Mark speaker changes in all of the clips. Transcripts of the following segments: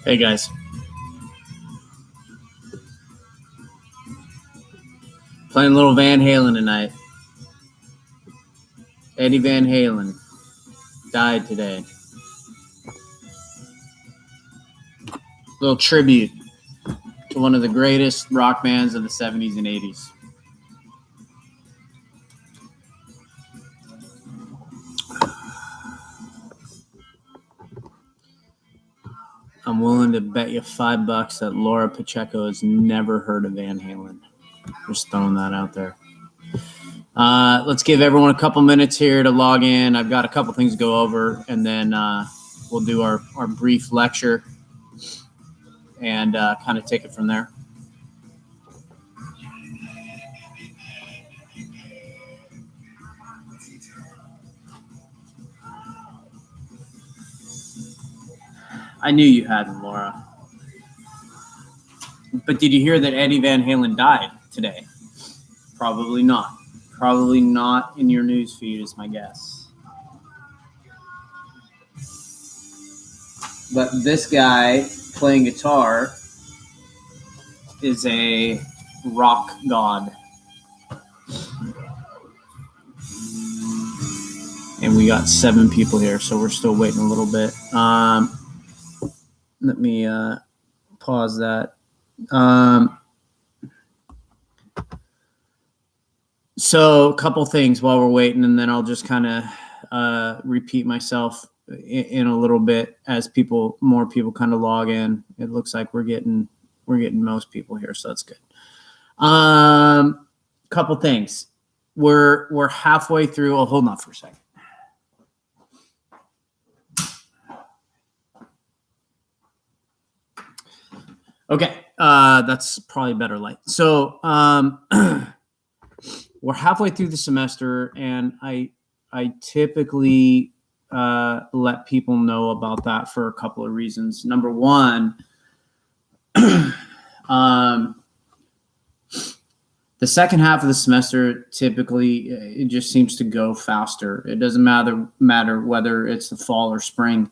Speaker 1: Hey guys, playing a little Van Halen tonight. Eddie Van Halen died today. Little tribute to one of the greatest rock bands of the 70s and 80s. I'm willing to bet you $5 that Laura Pacheco has never heard of Van Halen. Just throwing that out there. Let's give everyone a couple minutes here to log in. I've got a couple things to go over, and then we'll do our brief lecture and kind of take it from there. I knew you hadn't, Laura. But did you hear that Eddie Van Halen died today? Probably not. Probably not in your news feed is my guess. But this guy playing guitar is a rock god. And we got 7 people here, so we're still waiting a little bit. Let me pause that. So a couple things while we're waiting, and then I'll just kind of repeat myself in a little bit as more people kind of log in. It looks like we're getting most people here, so that's good. Couple things. We're halfway through. Oh, hold on for a second. Okay, that's probably better light. So we're halfway through the semester, and I typically let people know about that for a couple of reasons. Number one, the second half of the semester typically it just seems to go faster. It doesn't matter whether it's the fall or spring.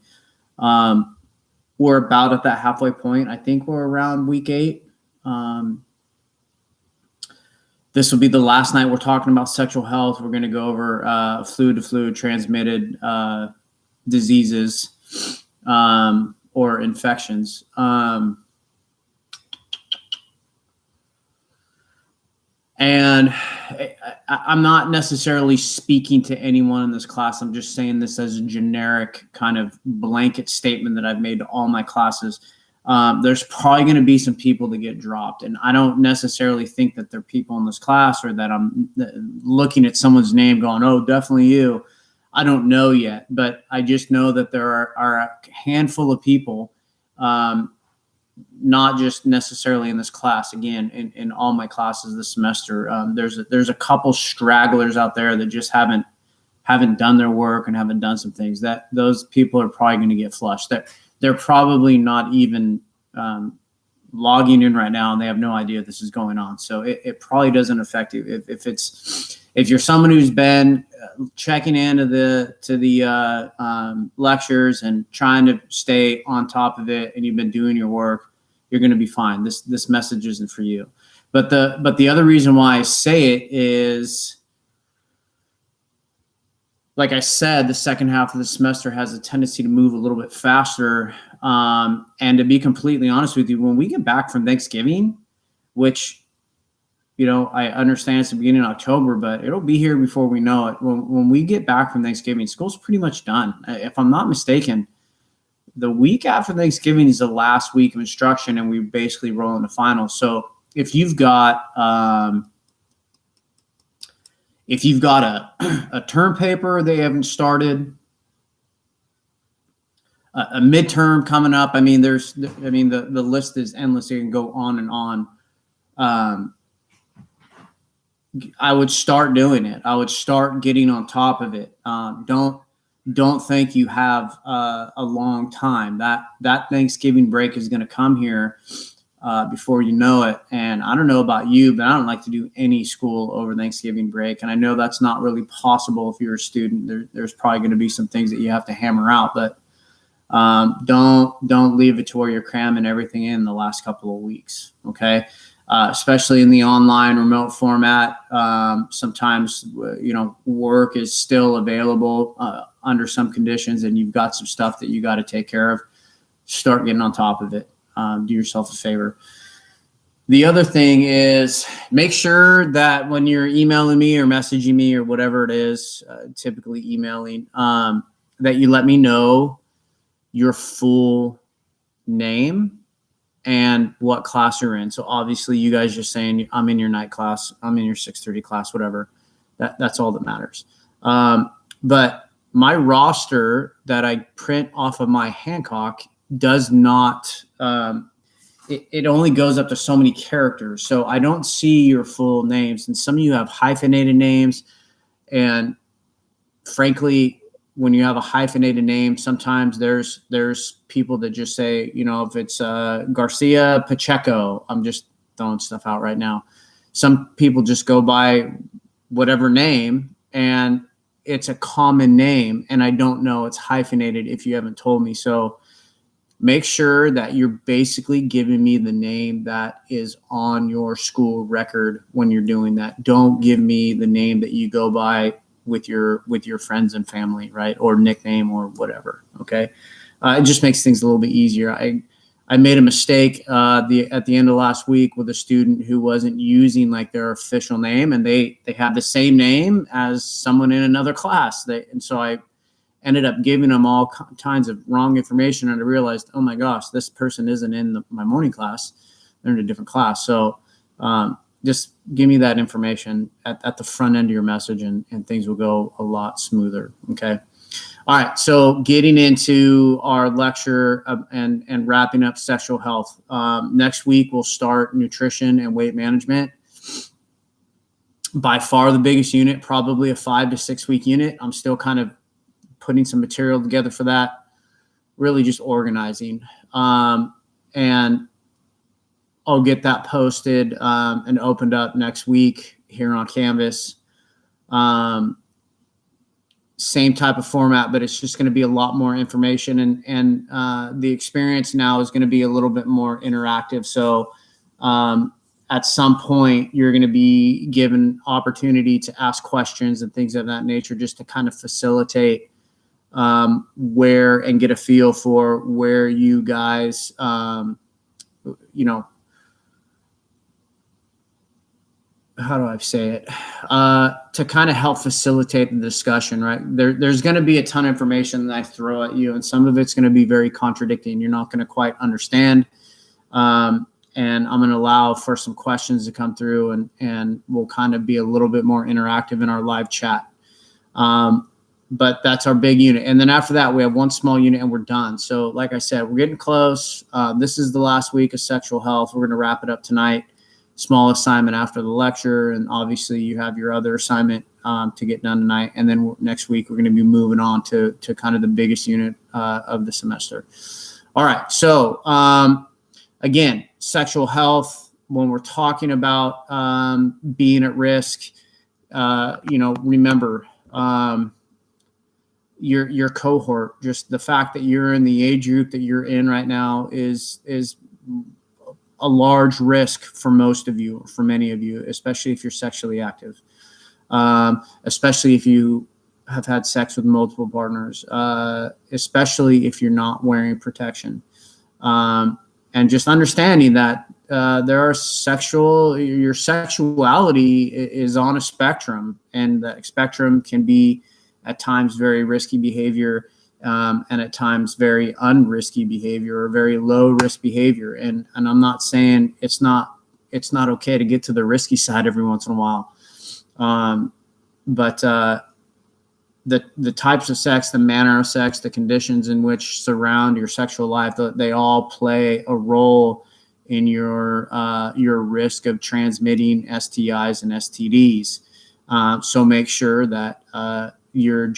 Speaker 1: We're about at that halfway point. I think we're around week 8. This will be the last night we're talking about sexual health. We're going to go over fluid-to-fluid transmitted diseases or infections. And I'm not necessarily speaking to anyone in this class. I'm just saying this as a generic kind of blanket statement that I've made to all my classes. There's probably going to be some people that get dropped. And I don't necessarily think that they're people in this class or that I'm looking at someone's name going, oh, definitely you. I don't know yet, but I just know that there are a handful of people, not just necessarily in this class. Again, in all my classes this semester, there's a couple stragglers out there that just haven't done their work and haven't done some things. That those people are probably going to get flushed. They're probably not even logging in right now, and they have no idea this is going on. So it probably doesn't affect you if you're someone who's been checking into the lectures and trying to stay on top of it, and you've been doing your work. You're going to be fine. This message isn't for you. But the other reason why I say it is, like I said, the second half of the semester has a tendency to move a little bit faster. And to be completely honest with you, when we get back from Thanksgiving, which, I understand it's the beginning of October, but it'll be here before we know it. When we get back from Thanksgiving, school's pretty much done. If I'm not mistaken, the week after Thanksgiving is the last week of instruction, and we basically roll into finals. So if you've got a term paper they haven't started, a midterm coming up, the list is endless. It can go on and on. I would start doing it. I would start getting on top of it. Don't think you have a long time. That Thanksgiving break is going to come here before you know it. And I don't know about you, but I don't like to do any school over Thanksgiving break. And I know that's not really possible if you're a student. There's probably going to be some things that you have to hammer out. But Don't leave it to where you're cramming everything in the last couple of weeks. Okay. Especially in the online remote format. Sometimes, work is still available under some conditions, and you've got some stuff that you got to take care of. Start getting on top of it. Do yourself a favor. The other thing is make sure that when you're emailing me or messaging me or whatever it is, typically emailing, that you let me know your full name and what class you're in. So obviously you guys just saying I'm in your night class, I'm in your 6:30 class, whatever. That's all that matters. But my roster that I print off of my Hancock does not, it only goes up to so many characters. So I don't see your full names. And some of you have hyphenated names. And frankly, when you have a hyphenated name, sometimes there's people that just say, if it's Garcia Pacheco, I'm just throwing stuff out right now. Some people just go by whatever name, and it's a common name, and I don't know it's hyphenated if you haven't told me. So make sure that you're basically giving me the name that is on your school record when you're doing that. Don't give me the name that you go by with your friends and family, right? Or nickname or whatever. Okay. It just makes things a little bit easier. I made a mistake at the end of last week with a student who wasn't using like their official name, and they had the same name as someone in another class. And so I ended up giving them all kinds of wrong information, and I realized, oh my gosh, this person isn't in my morning class. They're in a different class. So just give me that information at the front end of your message, and things will go a lot smoother. Okay. All right. So getting into our lecture and wrapping up sexual health. Next week, we'll start nutrition and weight management. By far the biggest unit, probably a 5 to 6 week unit. I'm still kind of putting some material together for that, really just organizing. And I'll get that posted and opened up next week here on Canvas. Same type of format, but it's just going to be a lot more information, and the experience now is going to be a little bit more interactive. So at some point, you're going to be given opportunity to ask questions and things of that nature, just to kind of facilitate where and get a feel for where you guys, how do I say it? To kind of help facilitate the discussion, right? There's going to be a ton of information that I throw at you, and some of it's going to be very contradicting. You're not going to quite understand. And I'm going to allow for some questions to come through, and we'll kind of be a little bit more interactive in our live chat. But that's our big unit. And then after that, we have one small unit and we're done. So like I said, we're getting close. This is the last week of sexual health. We're going to wrap it up tonight. Small assignment after the lecture, and obviously you have your other assignment to get done tonight, and then next week we're going to be moving on to kind of the biggest unit of the semester. All right, so again, sexual health, when we're talking about being at risk, remember your cohort. Just the fact that you're in the age group that you're in right now is a large risk for most of you, for many of you, especially if you're sexually active, especially if you have had sex with multiple partners, especially if you're not wearing protection. And just understanding that your sexuality is on a spectrum, and the spectrum can be at times very risky behavior, and at times very unrisky behavior or very low risk behavior. And I'm not saying it's not okay to get to the risky side every once in a while. But the types of sex, the manner of sex, the conditions in which surround your sexual life, they all play a role in your risk of transmitting STIs and STDs. So make sure that you're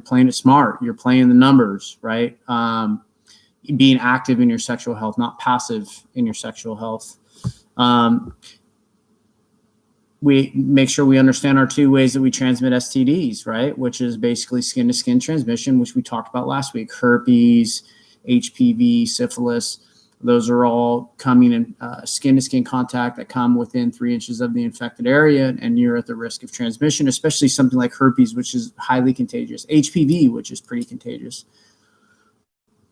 Speaker 1: playing it smart. You're playing the numbers, right? Being active in your sexual health, not passive in your sexual health. We make sure we understand our two ways that we transmit STDs, right? Which is basically skin to skin transmission, which we talked about last week, herpes HPV, syphilis. Those are all coming in skin-to-skin contact that come within 3 inches of the infected area, and you're at the risk of transmission, especially something like herpes, which is highly contagious, HPV, which is pretty contagious.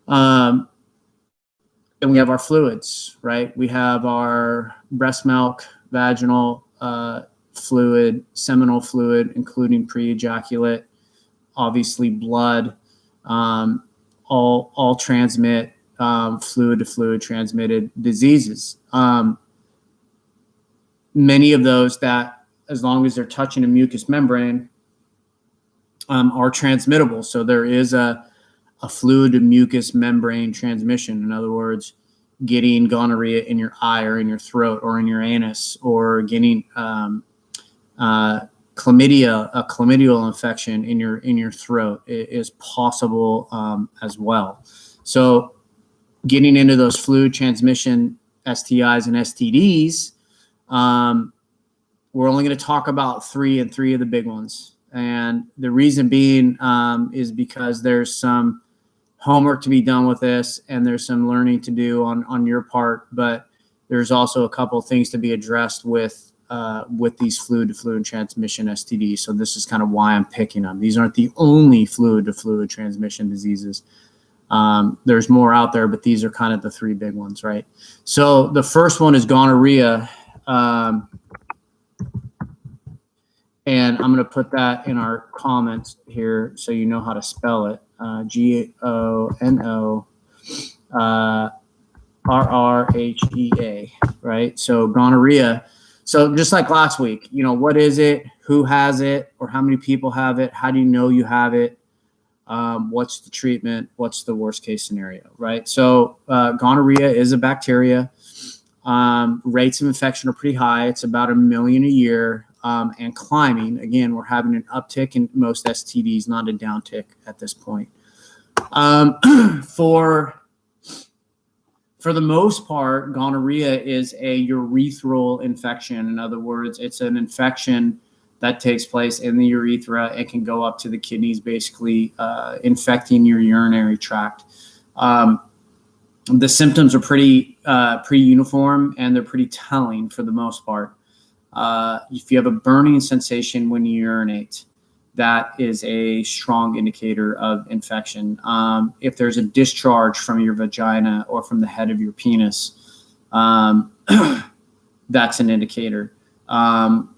Speaker 1: And we have our fluids, right? We have our breast milk, vaginal fluid, seminal fluid, including pre-ejaculate, obviously blood, all transmit fluid-to-fluid transmitted diseases. Many of those that, as long as they're touching a mucous membrane, are transmittable. So there is a fluid to mucous membrane transmission. In other words, getting gonorrhea in your eye or in your throat or in your anus, or getting chlamydia, a chlamydial infection in your throat is possible as well. So getting into those fluid transmission STIs and STDs, we're only going to talk about three of the big ones. And the reason being is because there's some homework to be done with this, and there's some learning to do on your part, but there's also a couple of things to be addressed with these fluid-to-fluid transmission STDs. So this is kind of why I'm picking them. These aren't the only fluid-to-fluid transmission diseases. There's more out there, but these are kind of the three big ones, right? So the first one is gonorrhea. And I'm going to put that in our comments here so you know how to spell it. GONORRHEA, right? So gonorrhea. So just like last week, what is it? Who has it? Or how many people have it? How do you know you have it? What's the treatment? What's the worst case scenario, right? So gonorrhea is a bacteria. Rates of infection are pretty high. It's about 1 million a year. And climbing. Again, we're having an uptick in most STDs, not a downtick at this point. For the most part, gonorrhea is a urethral infection. In other words, it's an infection that takes place in the urethra. It can go up to the kidneys, basically infecting your urinary tract. The symptoms are pretty uniform, and they're pretty telling for the most part. If you have a burning sensation when you urinate, that is a strong indicator of infection. If there's a discharge from your vagina or from the head of your penis, that's an indicator.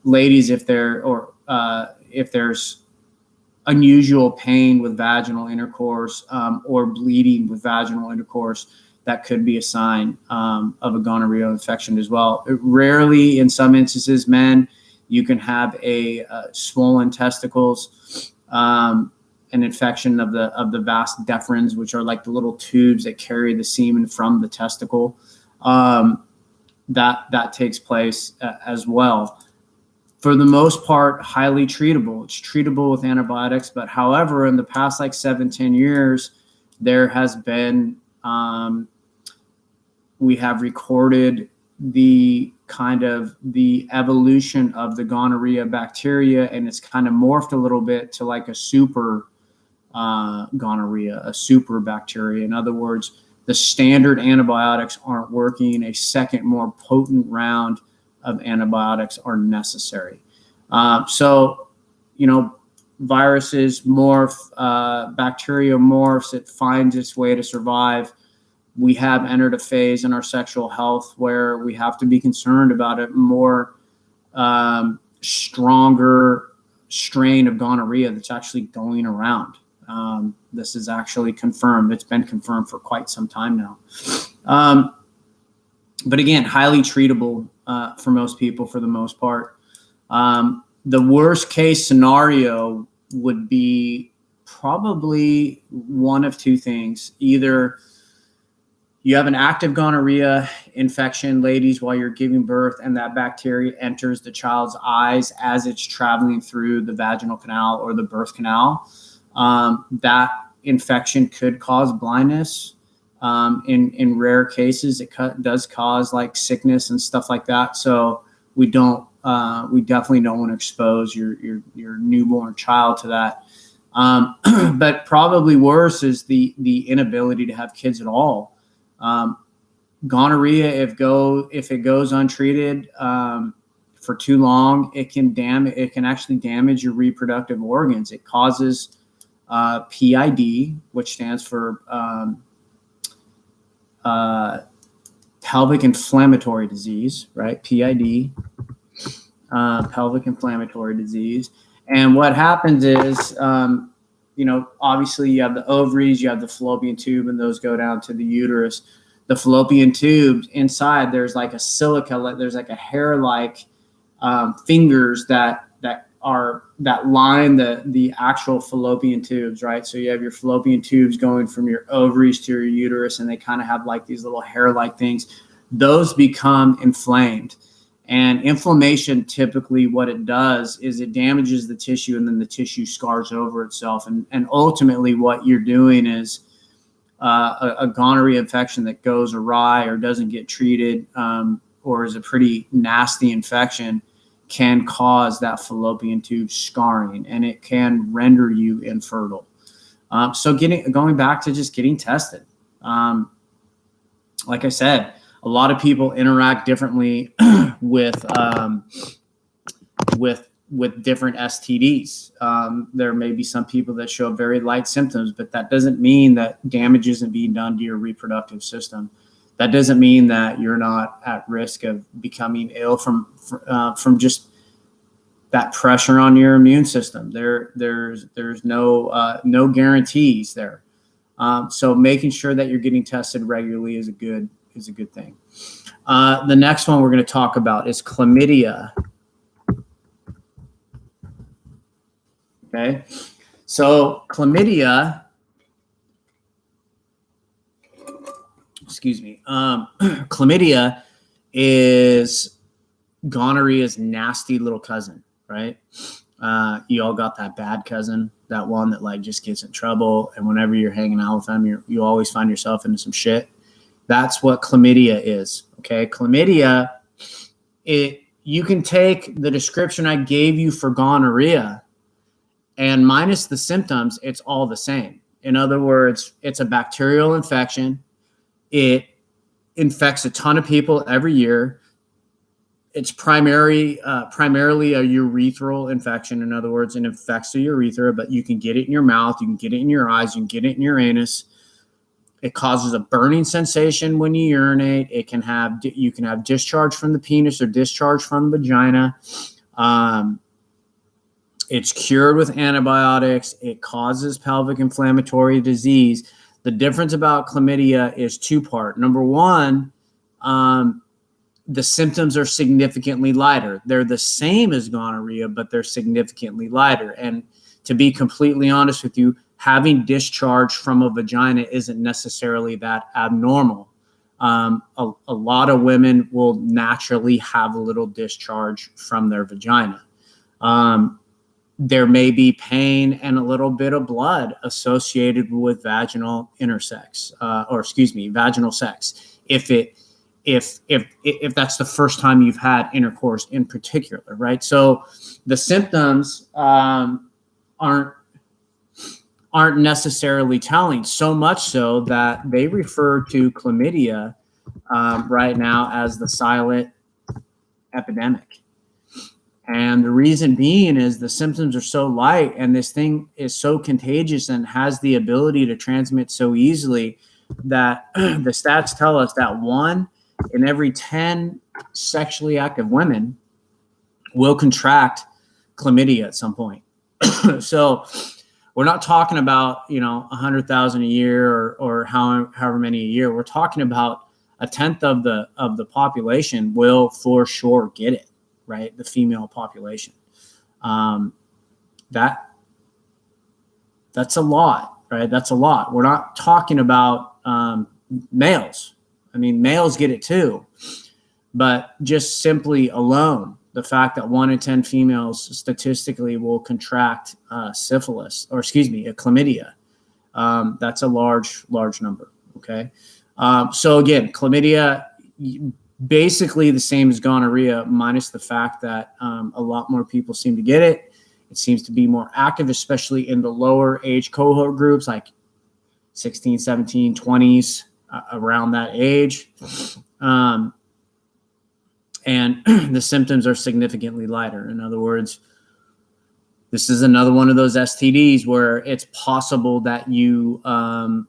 Speaker 1: Ladies, if there's unusual pain with vaginal intercourse or bleeding with vaginal intercourse, that could be a sign of a gonorrhea infection as well. Rarely, in some instances, men, you can have a swollen testicles, an infection of the vas deferens, which are like the little tubes that carry the semen from the testicle. That takes place as well. For the most part, highly treatable. It's treatable with antibiotics, but however, in the past 7-10 years, there has been we have recorded the evolution of the gonorrhea bacteria, and it's kind of morphed a little bit to like a super gonorrhea, a super bacteria. In other words, the standard antibiotics aren't working. A second, more potent round of antibiotics are necessary. So, viruses morph, bacteria morphs, it finds its way to survive. We have entered a phase in our sexual health where we have to be concerned about a more stronger strain of gonorrhea that's actually going around. This is actually confirmed. It's been confirmed for quite some time now. But again, highly treatable for most people for the most part. The worst case scenario would be probably one of two things. Either you have an active gonorrhea infection, ladies, while you're giving birth, and that bacteria enters the child's eyes as it's traveling through the vaginal canal or the birth canal. That infection could cause blindness. In rare cases, it does cause like sickness and stuff like that. So we definitely don't want to expose your newborn child to that. But probably worse is the inability to have kids at all. Gonorrhea, if it goes untreated for too long, it can actually damage your reproductive organs. It causes PID, which stands for pelvic inflammatory disease, right? PID, pelvic inflammatory disease. And what happens is, obviously you have the ovaries, you have the fallopian tube, and those go down to the uterus. The fallopian tube inside, there's like a silica, there's like a hair-like fingers that line the actual fallopian tubes, right? So you have your fallopian tubes going from your ovaries to your uterus, and they kind of have like these little hair-like things. Those become inflamed. And inflammation, typically what it does is it damages the tissue, and then the tissue scars over itself. And ultimately what you're doing is a gonorrhea infection that goes awry or doesn't get treated, or is a pretty nasty infection, can cause that fallopian tube scarring, and it can render you infertile. So going back to just getting tested. Like I said, a lot of people interact differently with different STDs. There may be some people that show very light symptoms, but that doesn't mean that damage isn't being done to your reproductive system. That doesn't mean that you're not at risk of becoming ill from just that pressure on your immune system. There's no guarantees there. So making sure that you're getting tested regularly is a good thing. The next one we're going to talk about is chlamydia. Okay, so chlamydia, chlamydia is gonorrhea's nasty little cousin, right? You all got that bad cousin, that one that like just gets in trouble, and whenever you're hanging out with them, you always find yourself into some shit. That's what chlamydia is. Okay, chlamydia, you can take the description I gave you for gonorrhea, and minus the symptoms, it's all the same. In other words, it's a bacterial infection. It infects a ton of people every year. It's primarily a urethral infection. In other words, it infects the urethra, but you can get it in your mouth, you can get it in your eyes, you can get it in your anus. It causes a burning sensation when you urinate. You can have discharge from the penis or discharge from the vagina. It's cured with antibiotics. It causes pelvic inflammatory disease. The difference about chlamydia is two-part. Number one, the symptoms are significantly lighter. They're the same as gonorrhea, but they're significantly lighter. And to be completely honest with you, having discharge from a vagina isn't necessarily that abnormal. A lot of women will naturally have a little discharge from their vagina. There may be pain and a little bit of blood associated with vaginal sex. If that's the first time you've had intercourse in particular, right? So the symptoms aren't necessarily telling, so much so that they refer to chlamydia right now as the silent epidemic. And the reason being is the symptoms are so light, and this thing is so contagious and has the ability to transmit so easily that the stats tell us that 1 in every 10 sexually active women will contract chlamydia at some point. So we're not talking about, 100,000 a year or however many a year. We're talking about a tenth of the population will for sure get it, right? The female population. That's a lot, right? That's a lot. We're not talking about males. I mean, males get it too, but just simply alone, the fact that 1 in 10 females statistically will contract chlamydia. That's a large number. Okay. So again, chlamydia, basically the same as gonorrhea, minus the fact that a lot more people seem to get it. It seems to be more active, especially in the lower age cohort groups, like 16, 17, 20s, around that age. And the symptoms are significantly lighter. In other words, this is another one of those STDs where it's possible that you have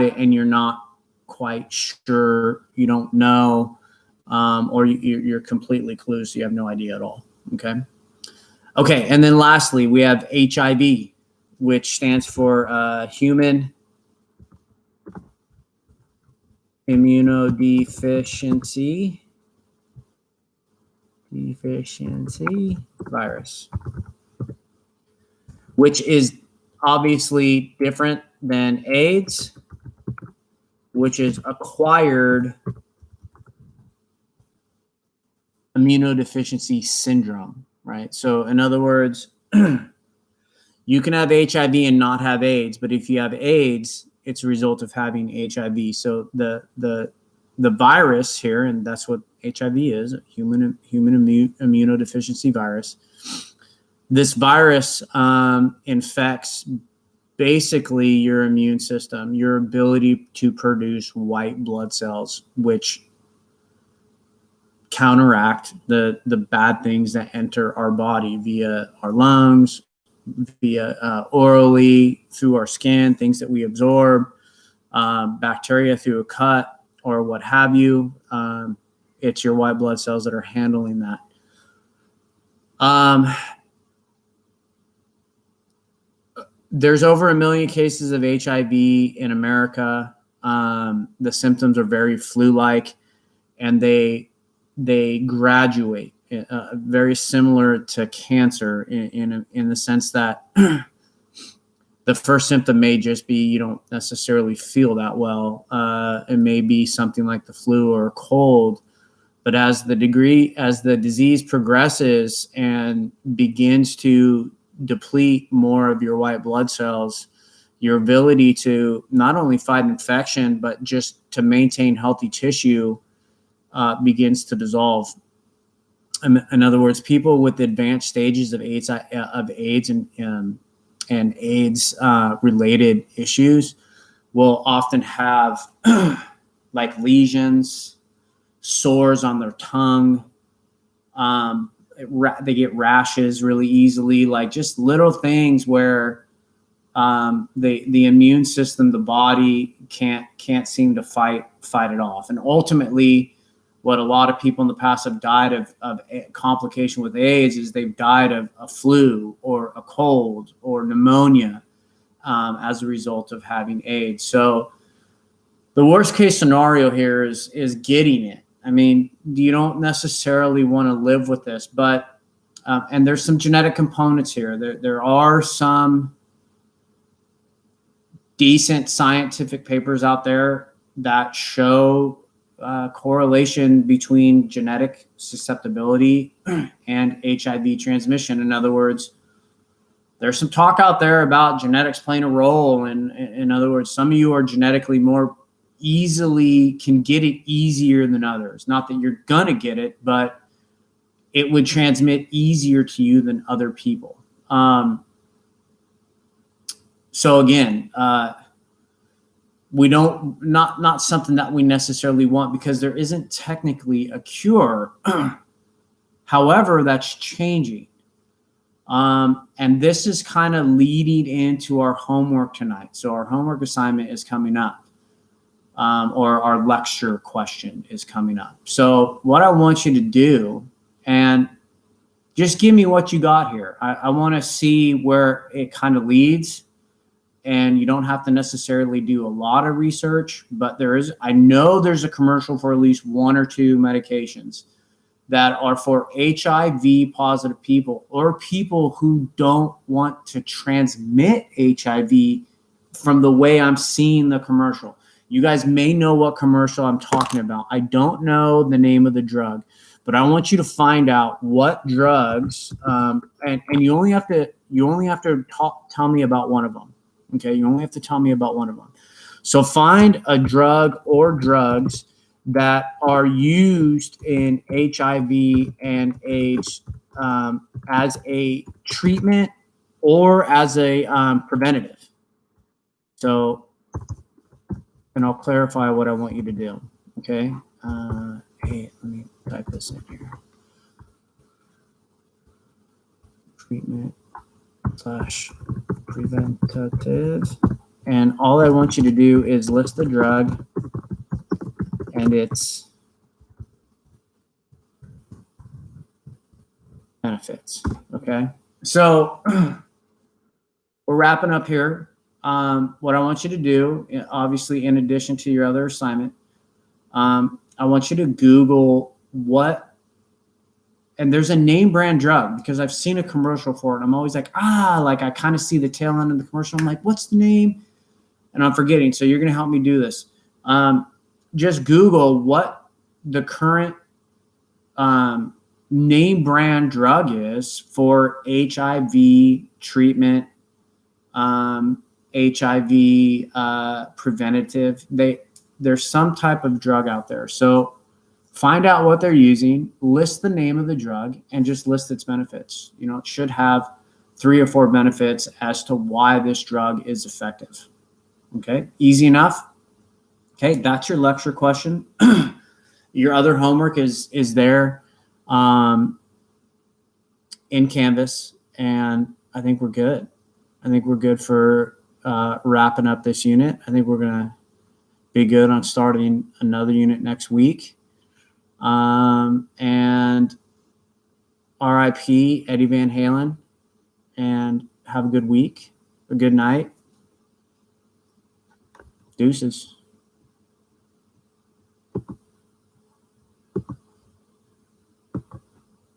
Speaker 1: it and you're not quite sure, you don't know, or you're completely clueless. You have no idea at all. Okay. And then lastly, we have HIV, which stands for human immunodeficiency virus, which is obviously different than AIDS, which is acquired immunodeficiency syndrome, right? So in other words, you can have HIV and not have AIDS, but if you have AIDS, it's a result of having HIV. So the virus here, and that's what HIV is, human immunodeficiency virus. This virus infects basically your immune system, your ability to produce white blood cells, which counteract the bad things that enter our body via our lungs, via orally, through our skin, things that we absorb, bacteria through a cut or what have you. It's your white blood cells that are handling that. There's over 1 million cases of HIV in America. The symptoms are very flu-like, and they graduate, very similar to cancer in the sense that the first symptom may just be you don't necessarily feel that well. It may be something like the flu or a cold, but as the disease progresses and begins to deplete more of your white blood cells, your ability to not only fight infection, but just to maintain healthy tissue begins to dissolve. In other words, people with advanced stages of AIDS and AIDS related issues will often have like lesions, sores on their tongue. They get rashes really easily, like just little things where the immune system, the body can't seem to fight it off. And ultimately, what a lot of people in the past have died of a complication with AIDS is they've died of a flu or a cold or pneumonia as a result of having AIDS. So the worst case scenario here is getting it. I mean, you don't necessarily want to live with this, but and there's some genetic components here. There are some decent scientific papers out there that show correlation between genetic susceptibility and HIV transmission. In other words, there's some talk out there about genetics playing a role. And in other words, some of you are genetically more easily, can get it easier than others. Not that you're going to get it, but it would transmit easier to you than other people. So again, we don't, not something that we necessarily want because there isn't technically a cure. However, that's changing. And this is kind of leading into our homework tonight. So our homework assignment is coming up, or our lecture question is coming up. So what I want you to do, and just give me what you got here. I want to see where it kind of leads. And you don't have to necessarily do a lot of research, but I know there's a commercial for at least 1 or 2 medications that are for HIV positive people or people who don't want to transmit HIV from the way I'm seeing the commercial. You guys may know what commercial I'm talking about. I don't know the name of the drug, but I want you to find out what drugs, and you only have to tell me about one of them. Okay, you only have to tell me about one of them. So find a drug or drugs that are used in HIV and AIDS as a treatment or as a preventative. So, and I'll clarify what I want you to do. Okay. Hey, let me type this in here. Treatment / preventative. And all I want you to do is list the drug and its benefits. Okay. So we're wrapping up here. What I want you to do, obviously, in addition to your other assignment, I want you to Google what, and there's a name brand drug because I've seen a commercial for it. I'm always like, like I kind of see the tail end of the commercial. I'm like, what's the name? And I'm forgetting. So you're going to help me do this. Just Google what the current name brand drug is for HIV treatment, HIV preventative. There's some type of drug out there. So find out what they're using, list the name of the drug, and just list its benefits. You know, it should have 3 or 4 benefits as to why this drug is effective. Okay, easy enough. Okay, that's your lecture question. Your other homework is there in Canvas, and I think we're good. I think we're good for wrapping up this unit. I think we're going to be good on starting another unit next week. And RIP Eddie Van Halen, and have a good week, a good night. Deuces.